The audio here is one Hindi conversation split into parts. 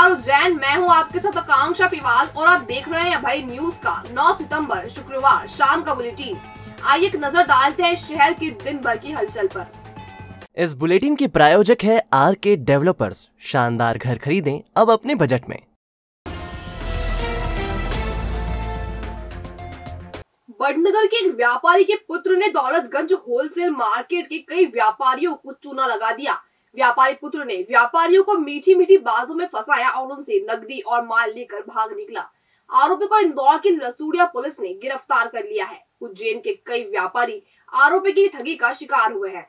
नमस्कार उज्जैन, मैं हूं आपके साथ आकांक्षा पिवाल और आप देख रहे हैं अभय न्यूज का 9 सितंबर शुक्रवार शाम का बुलेटिन। आइए एक नजर डालते हैं शहर की दिन भर की हलचल पर। इस बुलेटिन के प्रायोजक है आरके डेवलपर्स। शानदार घर खरीदें अब अपने बजट में। बड़नगर के एक व्यापारी के पुत्र ने दौलतगंज होलसेल मार्केट के कई व्यापारियों को चूना लगा दिया। व्यापारी पुत्र ने व्यापारियों को मीठी मीठी बातों में फंसाया और उनसे नकदी और माल लेकर भाग निकला। आरोपी को इंदौर की लसूड़िया पुलिस ने गिरफ्तार कर लिया है। उज्जैन के कई व्यापारी आरोपी की ठगी का शिकार हुए हैं।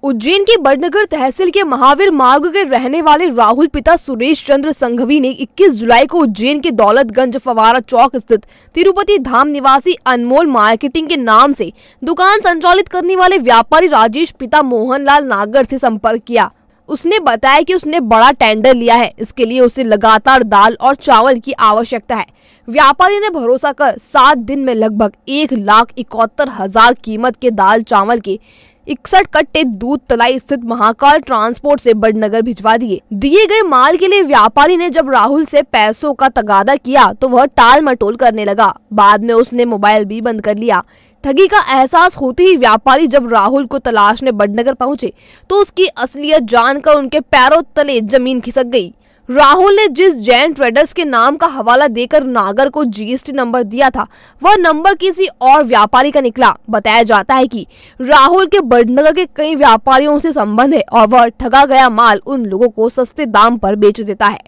उज्जैन के बड़नगर तहसील के महावीर मार्ग के रहने वाले राहुल पिता सुरेश चंद्र संघवी ने 21 जुलाई को उज्जैन के दौलतगंज फवारा चौक स्थित तिरुपति धाम निवासी अनमोल मार्केटिंग के नाम से दुकान संचालित करने वाले व्यापारी राजेश पिता मोहनलाल नागर से संपर्क किया। उसने बताया कि उसने बड़ा टेंडर लिया है, इसके लिए उसे लगातार दाल और चावल की आवश्यकता है। व्यापारी ने भरोसा कर 7 दिन में लगभग 1,71,000 कीमत के दाल चावल के 61 कट्टे दूध तलाई स्थित महाकाल ट्रांसपोर्ट से बड़नगर भिजवा दिए। दिए गए माल के लिए व्यापारी ने जब राहुल से पैसों का तगादा किया तो वह टाल मटोल करने लगा। बाद में उसने मोबाइल भी बंद कर लिया। ठगी का एहसास होते ही व्यापारी जब राहुल को तलाशने बड़नगर पहुंचे तो उसकी असलियत जानकर उनके पैरों तले जमीन खिसक गई। राहुल ने जिस जैन ट्रेडर्स के नाम का हवाला देकर नागर को जीएसटी नंबर दिया था, वह नंबर किसी और व्यापारी का निकला। बताया जाता है कि राहुल के बड़नगर के कई व्यापारियों से संबंध है और वह ठगा गया माल उन लोगों को सस्ते दाम पर बेच देता है।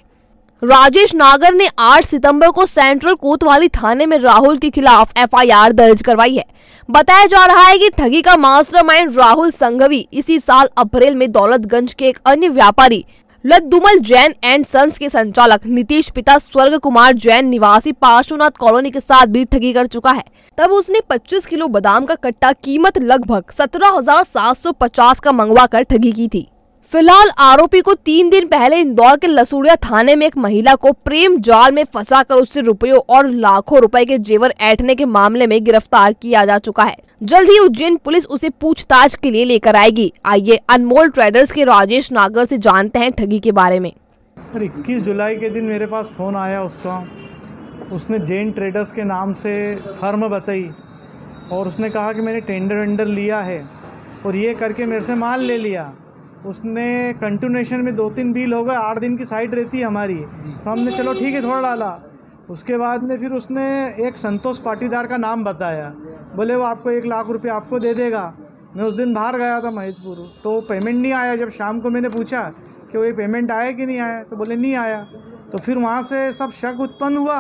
राजेश नागर ने 8 सितंबर को सेंट्रल कोतवाली थाने में राहुल के खिलाफ एफआईआर दर्ज करवाई है। बताया जा रहा है कि ठगी का मास्टरमाइंड राहुल संघवी इसी साल अप्रैल में दौलतगंज के एक अन्य व्यापारी लद्दुमल जैन एंड सन्स के संचालक नीतीश पिता स्वर्ग कुमार जैन निवासी पार्श्वनाथ कॉलोनी के साथ भी ठगी कर चुका है। तब उसने 25 किलो बादाम का कट्टा कीमत लगभग 17,750 का मंगवा कर ठगी की थी। फिलहाल आरोपी को 3 दिन पहले इंदौर के लसूड़िया थाने में एक महिला को प्रेम जाल में फंसाकर उससे रुपयों और लाखों रुपए के जेवर ऐंठने के मामले में गिरफ्तार किया जा चुका है। जल्द ही उज्जैन पुलिस उसे पूछताछ के लिए लेकर आएगी। आइए अनमोल ट्रेडर्स के राजेश नागर से जानते हैं ठगी के बारे में। सर 21 जुलाई के दिन मेरे पास फ़ोन आया उसका। उसने जैन ट्रेडर्स के नाम से फर्म बताई और उसने कहा कि मैंने टेंडर वेंडर लिया है और ये करके मेरे से माल ले लिया। उसने कंटिन्यूशन में 2-3 बिल हो गए, 8 दिन की साइट रहती है हमारी, तो हमने चलो ठीक है थोड़ा डाला। उसके बाद में फिर उसने एक संतोष पाटीदार का नाम बताया, बोले वो आपको 1 लाख रुपये आपको दे देगा। मैं उस दिन बाहर गया था महेशपुर, तो पेमेंट नहीं आया। जब शाम को मैंने पूछा कि वो ये पेमेंट आया कि नहीं आया, तो बोले नहीं आया। तो फिर वहाँ से सब शक उत्पन्न हुआ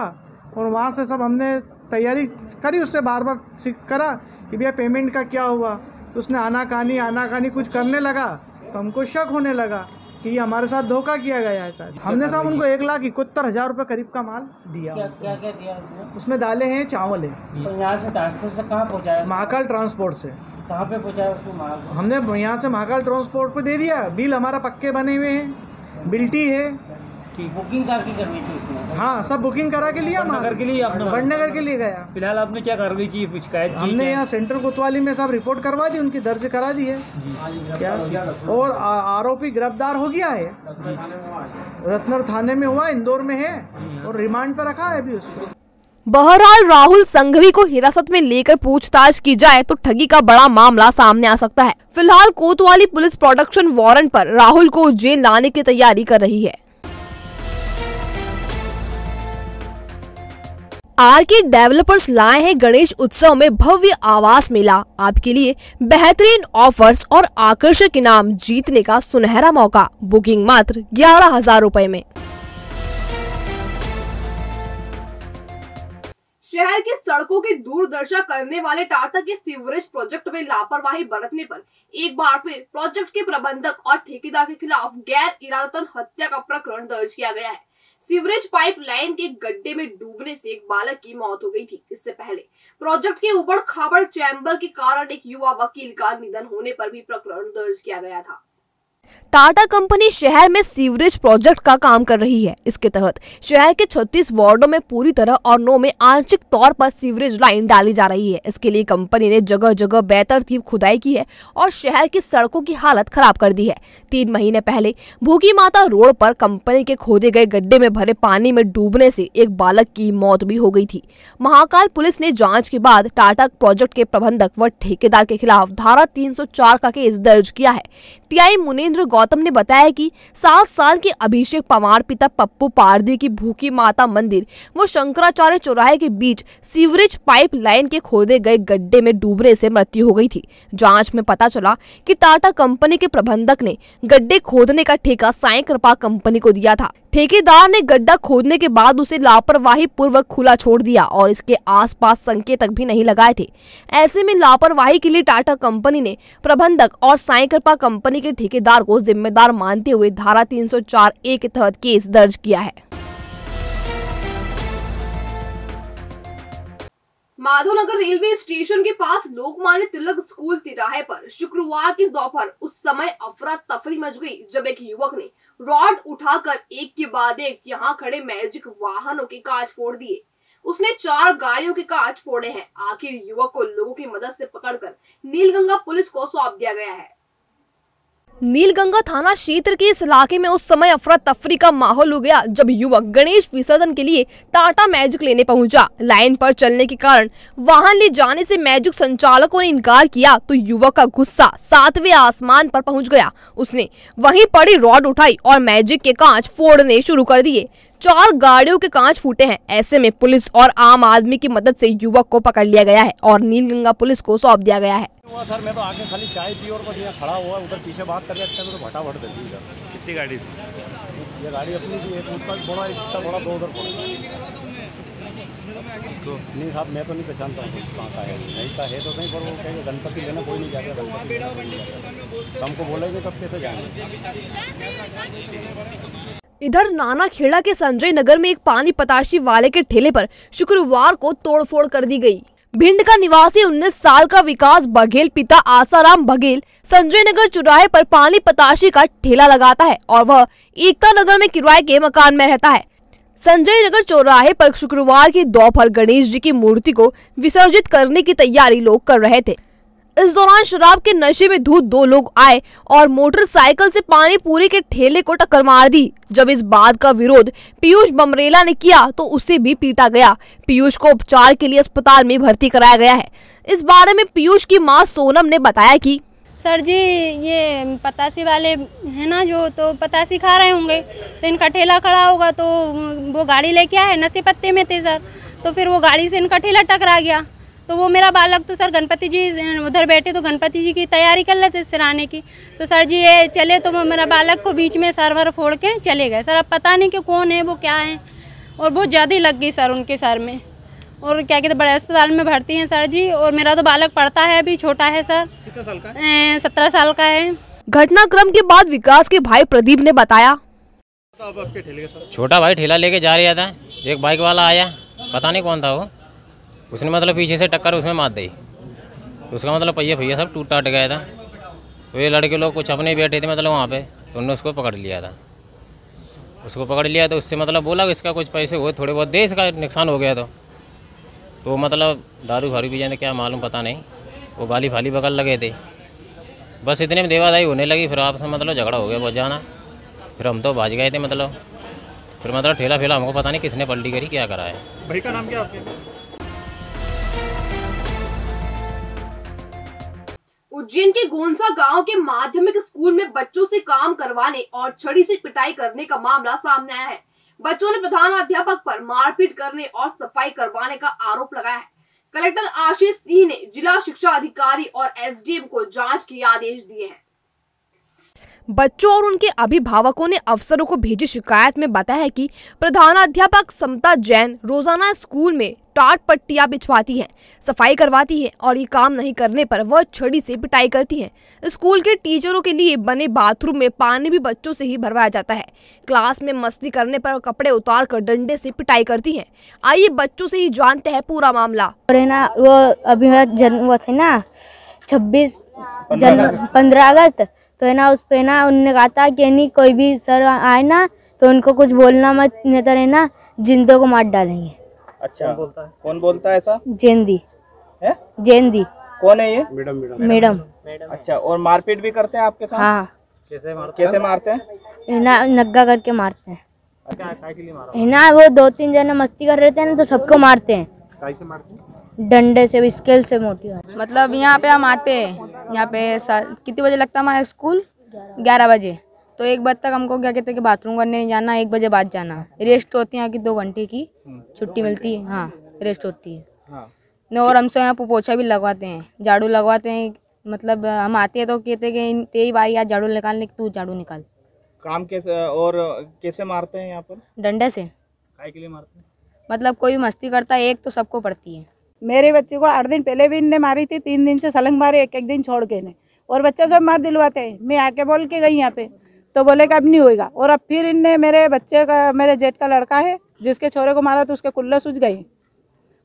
और वहाँ से सब हमने तैयारी करी, उससे बार बार करा कि भैया पेमेंट का क्या हुआ। तो उसने आनाकानी कुछ करने लगा, तो हमको शक होने लगा कि ये हमारे साथ धोखा किया गया है। शायद हमने साहब उनको 1,71,000 रुपये करीब का माल दिया। क्या दिया उसमें दालें हैं, चावल है। तो यहाँ से ट्रांसपोर्ट से कहाँ पहुँचाया? महाकाल ट्रांसपोर्ट से। कहाँ पे पहुँचाया उसने माल? हमने यहाँ से महाकाल ट्रांसपोर्ट पे दे दिया। बिल हमारा पक्के बने हुए हैं, बिल्टी है। बुकिंग करनी थी उसने? हाँ, सब बुकिंग करा के लिया। बड़नगर के लिए आपने? बड़नगर के लिए गया। फिलहाल आपने क्या कार्रवाई की? शिकायत हमने यहाँ सेंट्रल कोतवाली में सब रिपोर्ट करवा दी, उनकी दर्ज करा दी है। क्या और आरोपी गिरफ्तार हो गया है। रत्नर थाने में हुआ, इंदौर में है और रिमांड पर रखा है अभी उसको। बहरहाल राहुल संघवी को हिरासत में लेकर पूछताछ की जाए तो ठगी का बड़ा मामला सामने आ सकता है। फिलहाल कोतवाली पुलिस प्रोडक्शन वारंट पर राहुल को उज्जैन लाने की तैयारी कर रही है। आरके डेवलपर्स लाए हैं गणेश उत्सव में भव्य आवास मेला। आपके लिए बेहतरीन ऑफर्स और आकर्षक इनाम जीतने का सुनहरा मौका। बुकिंग मात्र 11,000 रुपए में। शहर की सड़कों की दूरदर्शा करने वाले टाटा के सीवरेज प्रोजेक्ट में लापरवाही बरतने पर एक बार फिर प्रोजेक्ट के प्रबंधक और ठेकेदार के खिलाफ गैर इरादतन हत्या का प्रकरण दर्ज किया गया है। सीवरेज पाइपलाइन के गड्ढे में डूबने से एक बालक की मौत हो गई थी। इससे पहले प्रोजेक्ट के ऊबड़ खाबड़ चैम्बर के कारण एक युवा वकील का निधन होने पर भी प्रकरण दर्ज किया गया था। टाटा कंपनी शहर में सीवरेज प्रोजेक्ट का काम कर रही है। इसके तहत शहर के 36 वार्डों में पूरी तरह और 9 में आंशिक तौर पर सीवरेज लाइन डाली जा रही है। इसके लिए कंपनी ने जगह जगह बेतरतीब खुदाई की है और शहर की सड़कों की हालत खराब कर दी है। 3 महीने पहले भूखी माता रोड पर कंपनी के खोदे गए गड्ढे में भरे पानी में डूबने से एक बालक की मौत भी हो गई थी। महाकाल पुलिस ने जाँच के बाद टाटा प्रोजेक्ट के प्रबंधक व ठेकेदार के खिलाफ धारा 304 का केस दर्ज किया है। टीआई मुनेन्द्र गौतम ने बताया कि 7 साल के अभिषेक पवार पिता पप्पू पारदी की भूखी माता मंदिर व शंकराचार्य चौराहे के बीच सीवरेज पाइप लाइन के खोदे गए गड्ढे में डूबने से मृत्यु हो गई थी। जांच में पता चला कि टाटा कंपनी के प्रबंधक ने गड्ढे खोदने का ठेका साईं कृपा कंपनी को दिया था। ठेकेदार ने गड्ढा खोदने के बाद उसे लापरवाही पूर्वक खुला छोड़ दिया और इसके आसपास संकेतक भी नहीं लगाए थे। ऐसे में लापरवाही के लिए टाटा कंपनी ने प्रबंधक और साईं कृपा कंपनी के ठेकेदार को जिम्मेदार मानते हुए धारा 304A के तहत केस दर्ज किया है। माधवनगर रेलवे स्टेशन के पास लोकमान्य तिलक स्कूल तिराहे पर शुक्रवार की दोपहर उस समय अफरा तफरी मच गई जब एक युवक ने रॉड उठाकर एक के बाद एक यहां खड़े मैजिक वाहनों के कांच फोड़ दिए। उसने 4 गाड़ियों के कांच फोड़े हैं। आखिर युवक को लोगों की मदद से पकड़कर नीलगंगा पुलिस को सौंप दिया गया है। नीलगंगा थाना क्षेत्र के इस इलाके में उस समय अफरा तफरी का माहौल हो गया जब युवक गणेश विसर्जन के लिए टाटा मैजिक लेने पहुंचा। लाइन पर चलने के कारण वाहन ले जाने से मैजिक संचालकों ने इनकार किया तो युवक का गुस्सा 7वें आसमान पर पहुंच गया। उसने वहीं पड़ी रॉड उठाई और मैजिक के कांच फोड़ने शुरू कर दिए। 4 गाड़ियों के कांच फूटे हैं। ऐसे में पुलिस और आम आदमी की मदद से युवक को पकड़ लिया गया है और नीलगंगा पुलिस को सौंप दिया गया है। सर मैं तो आगे खाली चाय पी और बढ़िया खड़ा हुआ उधर पीछे बात कर रहे तो फटाफट दे दी। कितनी गाड़ी थी? ये गाड़ी अपनी थी। एक ऊपर थोड़ा एक थोड़ा 2 उधर पड़ा। नहीं साहब मैं तो नहीं पहचानता हूँ कहाँ का है। नहीं का है तो नहीं पर वो कहेंगे गणपति लेना कोई नहीं जाएगा। गणपति हमको बोलेंगे कब कैसे जाएंगे। इधर नाना खेड़ा के संजय नगर में एक पानी पताशी वाले के ठेले पर शुक्रवार को तोड़फोड़ कर दी गई। भिंड का निवासी 19 साल का विकास बघेल पिता आसाराम बघेल संजय नगर चौराहे पर पानी पताशी का ठेला लगाता है और वह एकता नगर में किराए के मकान में रहता है। संजय नगर चौराहे पर शुक्रवार की दोपहर गणेश जी की मूर्ति को विसर्जित करने की तैयारी लोग कर रहे थे। इस दौरान शराब के नशे में धुत 2 लोग आए और मोटरसाइकिल से पानी पूरी के ठेले को टक्कर मार दी। जब इस बात का विरोध पीयूष बमरेला ने किया तो उसे भी पीटा गया। पीयूष को उपचार के लिए अस्पताल में भर्ती कराया गया है। इस बारे में पीयूष की मां सोनम ने बताया कि सर जी ये पतासी वाले है ना जो तो पतासी खा रहे होंगे तो इनका ठेला खड़ा होगा तो वो गाड़ी लेके आए नशे पत्ते में थे सर। तो फिर वो गाड़ी से इनका ठेला टकरा गया। तो वो मेरा बालक तो सर गणपति जी उधर बैठे तो गणपति जी की तैयारी कर लेते सिराने की। तो सर जी ये चले तो वो मेरा बालक को बीच में सरवर फोड़ के चले गए। सर अब पता नहीं कि कौन है वो क्या है और बहुत ज़्यादा लग गई सर उनके सर में और क्या कहते बड़े अस्पताल में भर्ती हैं सर जी। और मेरा तो बालक पढ़ता है अभी छोटा है सर। कितना साल का? 17 साल का है। घटनाक्रम के बाद विकास के भाई प्रदीप ने बताया छोटा भाई ठेला लेके जा रहा था। एक बाइक वाला आया पता नहीं कौन था वो। उसने मतलब पीछे से टक्कर उसमें मार दी। उसका मतलब पहिया भैया सब टूट टाट गया था। तो ये लड़के लोग कुछ अपने बैठे थे मतलब वहाँ पे तो उन्होंने उसको पकड़ लिया था। उसको पकड़ लिया तो उससे मतलब बोला कि इसका कुछ पैसे हुए थोड़े बहुत दे इसका नुकसान हो गया तो मतलब दारू फारू पी जाने क्या मालूम पता नहीं। वो गाली फाली बगल लगे थे। बस इतने में देवादाई होने लगी। फिर आपसे मतलब झगड़ा हो गया बहुत जाना। फिर हम तो भाज गए थे मतलब। फिर मतलब ठेला फेला हमको पता नहीं किसने पलटी करी क्या करा है। भाई का नाम क्या आपके? उज्जैन के गोंसा गांव के माध्यमिक स्कूल में बच्चों से काम करवाने और छड़ी से पिटाई करने का मामला सामने आया है। बच्चों ने प्रधानाध्यापक पर मारपीट करने और सफाई करवाने का आरोप लगाया है। कलेक्टर आशीष सिंह ने जिला शिक्षा अधिकारी और एसडीएम को जांच के आदेश दिए हैं। बच्चों और उनके अभिभावकों ने अफसरों को भेजी शिकायत में बताया है कि प्रधानाध्यापक समता जैन रोजाना स्कूल में टाट पट्टियां बिछवाती हैं, सफाई करवाती हैं और ये काम नहीं करने पर वह छड़ी से पिटाई करती हैं। स्कूल के टीचरों के लिए बने बाथरूम में पानी भी बच्चों से ही भरवाया जाता है। क्लास में मस्ती करने पर कपड़े उतार कर डंडे से पिटाई करती हैं। आइए बच्चों से ही जानते हैं पूरा मामला। वो अभी जन्म हुआ था ना 15 अगस्त तो है ना उस पे ना उन्होंने कहा था कि नहीं कोई भी सर आए ना तो उनको कुछ बोलना मत, नहीं तो ना जिंदों को मार डालेंगे। अच्छा, कौन बोलता है ऐसा? जेंदी है? जेंदी कौन है ये? मैडम। अच्छा, और मारपीट भी करते हैं आपके साथ? हाँ। कैसे मारते हैं? ना नग्गा करके मारते हैं। है ना वो 2-3 जने मस्ती कर रहे थे ना तो सबको मारते हैं। कैसे मारते हैं? डंडे से, स्केल से मोटी। मतलब यहाँ पे हम आते हैं, यहाँ पे कितने बजे लगता है हमारा स्कूल? 11 बजे। तो 1 बजे तक हमको क्या कहते हैं कि बाथरूम करने नहीं जाना, 1 बजे बाद जाना। रेस्ट होती है यहाँ की 2 घंटे की छुट्टी मिलती है। हाँ, रेस्ट होती है। हाँ। और हमसे यहाँ पोछा भी लगवाते हैं, झाड़ू लगवाते हैं। मतलब हम आते हैं तो कहते हैं कि तेरी बारी आज झाड़ू निकालने की, तू झाड़ू निकाल। काम कैसे और कैसे मारते हैं यहाँ पर? डंडे से। काय के लिए मारते हैं? मतलब कोई भी मस्ती करता है एक तो सबको पड़ती है। मेरे बच्चे को 8 दिन पहले भी इनने मारी थी, 3 दिन से सलंग मारे, एक दिन छोड़ के ने, और बच्चा सब मार दिलवाते हैं। मैं आके बोल के गई यहाँ पे तो बोले कि अब नहीं होएगा। और अब फिर इनने मेरे बच्चे का, मेरे जेठ का लड़का है जिसके छोरे को मारा तो उसके कुल्ले सूझ गए,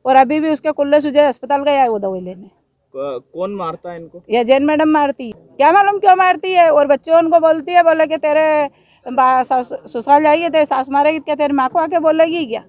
और अभी भी उसके कुल्ले सूझे, अस्पताल गया है वो दवाई लेने। कौन मारता है इनको? ये जैन मैडम मारती, क्या मालूम क्यों मारती है। और बच्चे उनको बोलती है, बोले कि तेरे ससुराल जाएगी तेरे सास मारेगी, क्या तेरी माँ को आके बोलेगी क्या?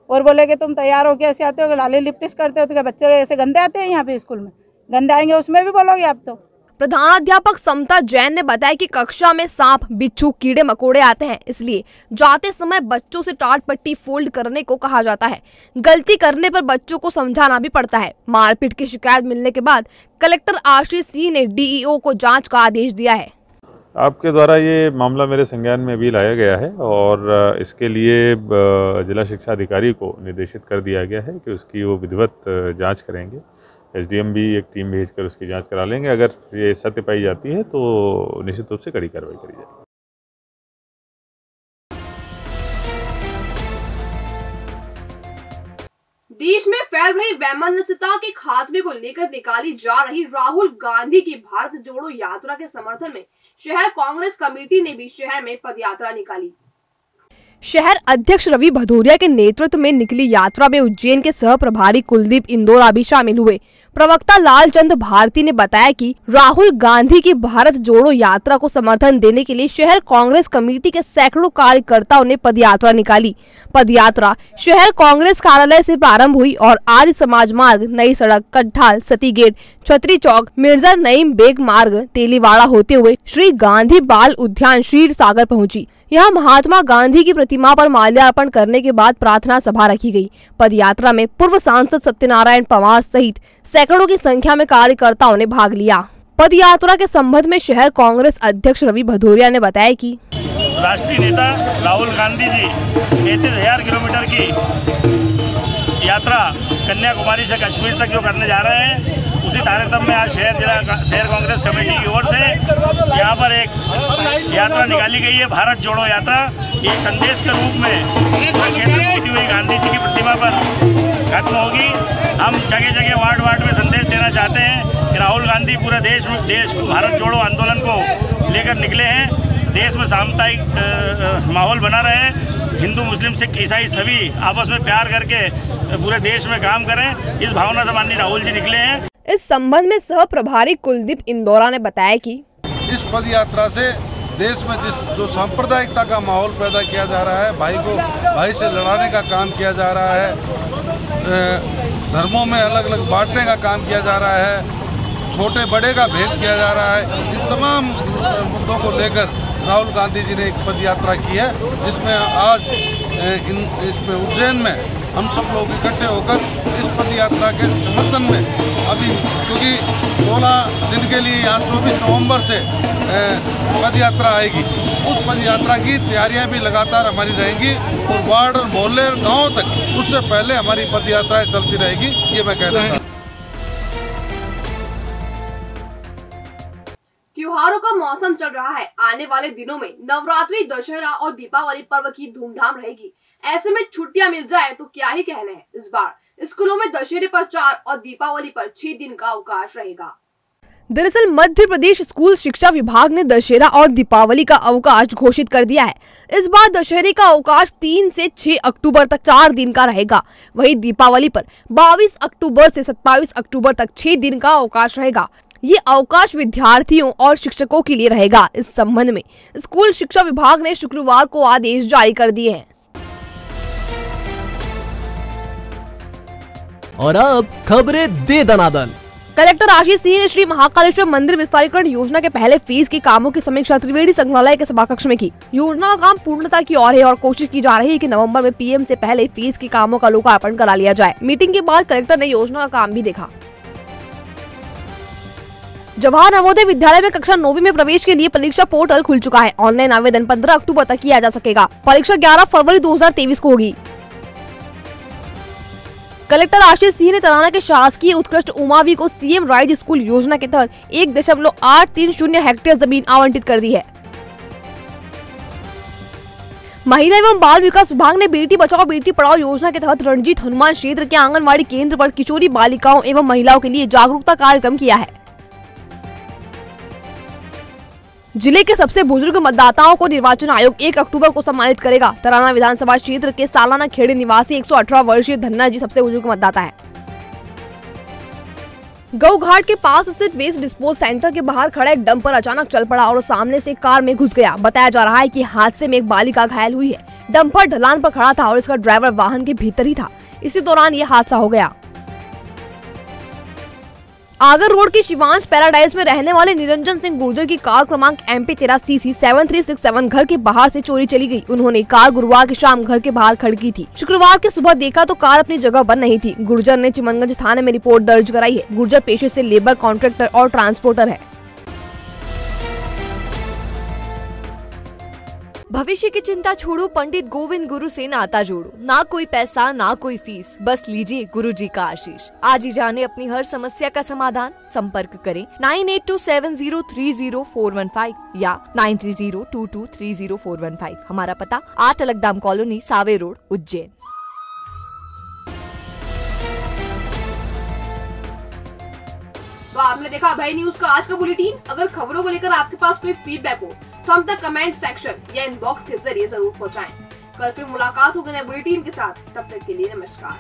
और बोले कि तुम तैयार हो के ऐसे आते हो, लाली लिपटिस करते हो, तो क्या बच्चे ऐसे गंदे आते हैं यहाँ पे स्कूल में? गंदे आएंगे उसमें भी बोलोगे आप तो। प्रधानाध्यापक समता जैन ने बताया कि कक्षा में सांप, बिच्छू, कीड़े मकोड़े आते हैं, इसलिए जाते समय बच्चों से टाट पट्टी फोल्ड करने को कहा जाता है। गलती करने पर बच्चों को समझाना भी पड़ता है। मारपीट की शिकायत मिलने के बाद कलेक्टर आशीष सिंह ने डीईओ को जांच का आदेश दिया है। आपके द्वारा ये मामला मेरे संज्ञान में भी लाया गया है और इसके लिए जिला शिक्षा अधिकारी को निर्देशित कर दिया गया है कि उसकी वो विधिवत जांच करेंगे। एसडीएम भी एक टीम भेजकर उसकी जांच करा लेंगे। अगर ये सत्य पाई जाती है तो निश्चित रूप से कड़ी कार्रवाई करी जाएगी। देश में फैल रही वैमनस्यता के खात्मे को लेकर निकाली जा रही राहुल गांधी की भारत जोड़ो यात्रा के समर्थन में शहर कांग्रेस कमेटी ने भी शहर में पदयात्रा निकाली। शहर अध्यक्ष रवि भदौरिया के नेतृत्व में निकली यात्रा में उज्जैन के सह प्रभारी कुलदीप इंदौरा भी शामिल हुए। प्रवक्ता लालचंद भारती ने बताया कि राहुल गांधी की भारत जोड़ो यात्रा को समर्थन देने के लिए शहर कांग्रेस कमेटी के सैकड़ों कार्यकर्ताओं ने पदयात्रा निकाली। पदयात्रा शहर कांग्रेस कार्यालय से प्रारंभ हुई और आर्य समाज मार्ग, नई सड़क, कट्ठाल, सती गेट, छतरी चौक, मिर्जा नईम बेग मार्ग, तेलीवाड़ा होते हुए श्री गांधी बाल उद्यान क्षीर सागर पहुंची। यहाँ महात्मा गांधी की प्रतिमा पर माल्यार्पण करने के बाद प्रार्थना सभा रखी गई। पदयात्रा में पूर्व सांसद सत्यनारायण पवार सहित सैकड़ों की संख्या में कार्यकर्ताओं ने भाग लिया। पदयात्रा के संबंध में शहर कांग्रेस अध्यक्ष रवि भदौरिया ने बताया कि राष्ट्रीय नेता राहुल गांधी जी 33,000 किलोमीटर की यात्रा कन्याकुमारी से कश्मीर तक जो करने जा रहे हैं, उसी तारतम्य में आज शहर कांग्रेस कमेटी की ओर से यहाँ पर एक यात्रा निकाली गई है, भारत जोड़ो यात्रा। एक संदेश के रूप में हुई गांधी जी की प्रतिमा पर खत्म होगी। हम जगह जगह वार्ड में संदेश देना चाहते हैं कि राहुल गांधी पूरे देश को भारत जोड़ो आंदोलन को लेकर निकले हैं। देश में सामुदायिक माहौल बना रहे, हिंदू, मुस्लिम, सिख, ईसाई सभी आपस में प्यार करके पूरे देश में काम करें, इस भावना से माननीय राहुल जी निकले हैं। इस संबंध में सह प्रभारी कुलदीप इंदौरा ने बताया कि इस पद यात्रा से देश में जो सांप्रदायिकता का माहौल पैदा किया जा रहा है, भाई को भाई से लड़ाने का काम किया जा रहा है, धर्मों में अलग अलग बांटने का काम किया जा रहा है, छोटे बड़े का भेद किया जा रहा है, इन तमाम मुद्दों को लेकर राहुल गांधी जी ने एक पद यात्रा की है, जिसमें आज इसमें उज्जैन में हम सब लोग इकट्ठे होकर इस पद यात्रा के समर्थन में अभी, क्योंकि 16 दिन के लिए यहाँ 24 नवंबर से पद यात्रा आएगी, उस पद यात्रा की तैयारियां भी लगातार हमारी रहेंगी और वार्ड और मोहल्ले और गाँव तक उससे पहले हमारी पद यात्राएं चलती रहेगी, ये मैं कहना चाहता हूँ। त्योहारों का मौसम चल रहा है। आने वाले दिनों में नवरात्रि, दशहरा और दीपावली पर्व की धूमधाम रहेगी। ऐसे में छुट्टियां मिल जाए तो क्या ही कहने हैं। इस बार स्कूलों में दशहरे पर 4 और दीपावली पर 6 दिन का अवकाश रहेगा। दरअसल मध्य प्रदेश स्कूल शिक्षा विभाग ने दशहरा और दीपावली का अवकाश घोषित कर दिया है। इस बार दशहरे का अवकाश 3 से 6 अक्टूबर तक 4 दिन का रहेगा। वहीं दीपावली पर 22 अक्टूबर से 27 अक्टूबर तक 6 दिन का अवकाश रहेगा। ये अवकाश विद्यार्थियों और शिक्षकों के लिए रहेगा। इस संबंध में स्कूल शिक्षा विभाग ने शुक्रवार को आदेश जारी कर दिए हैं। और अब खबरें दे दनादन। कलेक्टर आशीष सिंह ने श्री महाकालेश्वर मंदिर विस्तारीकरण योजना के पहले फेज के कामों की समीक्षा त्रिवेणी संग्रहालय के सभाकक्ष में की। योजना का काम पूर्णता की ओर है और कोशिश की जा रही है कि नवंबर में पीएम से पहले फेज के कामों का लोकार्पण करा लिया जाए। मीटिंग के बाद कलेक्टर ने योजना का काम भी देखा। जवाहर नवोदय विद्यालय में कक्षा 9वीं में प्रवेश के लिए परीक्षा पोर्टल खुल चुका है। ऑनलाइन आवेदन 15 अक्टूबर तक किया जा सकेगा। परीक्षा 11 फरवरी 2023 को होगी। कलेक्टर आशीष सिंह ने तराना के शासकीय उत्कृष्ट उमावी को सीएम राइज स्कूल योजना के तहत 1.830 हेक्टेयर जमीन आवंटित कर दी है। महिला एवं बाल विकास विभाग ने बेटी बचाओ बेटी पढ़ाओ योजना के तहत रणजीत हनुमान क्षेत्र के आंगनवाड़ी केंद्र पर किशोरी बालिकाओं एवं महिलाओं के लिए जागरूकता कार्यक्रम किया है। जिले के सबसे बुजुर्ग मतदाताओं को निर्वाचन आयोग 1 अक्टूबर को सम्मानित करेगा। तराना विधानसभा क्षेत्र के सालाना खेड़ी निवासी 118 वर्षीय धन्ना जी सबसे बुजुर्ग मतदाता है। गौ घाट के पास स्थित वेस्ट डिस्पोज सेंटर के बाहर खड़ा एक डंपर अचानक चल पड़ा और सामने से कार में घुस गया। बताया जा रहा है कि हादसे में एक बालिका घायल हुई है। डंपर ढलान पर खड़ा था और इसका ड्राइवर वाहन के भीतर ही था। इसी दौरान ये हादसा हो गया। आगर रोड के शिवांश पैराडाइज में रहने वाले निरंजन सिंह गुर्जर की कार क्रमांक MP 13CC 7367 घर के बाहर से चोरी चली गई। उन्होंने कार गुरुवार की शाम घर के बाहर खड़ी की थी। शुक्रवार की सुबह देखा तो कार अपनी जगह पर नहीं थी। गुर्जर ने चिमनगंज थाने में रिपोर्ट दर्ज कराई है। गुर्जर पेशे से लेबर कॉन्ट्रैक्टर और ट्रांसपोर्टर है। भविष्य की चिंता छोड़ो, पंडित गोविंद गुरु से नाता जोड़ो। ना कोई पैसा ना कोई फीस, बस लीजिए गुरु जी का आशीष। आज ही जाने अपनी हर समस्या का समाधान। संपर्क करें 9827030415 या 9302230415। हमारा पता 8 अलगदाम कॉलोनी, सावे रोड, उज्जैन। तो आपने देखा अभय न्यूज का आज का बुलेटिन। अगर खबरों को लेकर आपके पास कोई फीडबैक हो तो हम तक कमेंट सेक्शन या इनबॉक्स के जरिए जरूर पहुंचाएं। कल फिर मुलाकात होगी नए बुलेटिन के साथ। तब तक के लिए नमस्कार।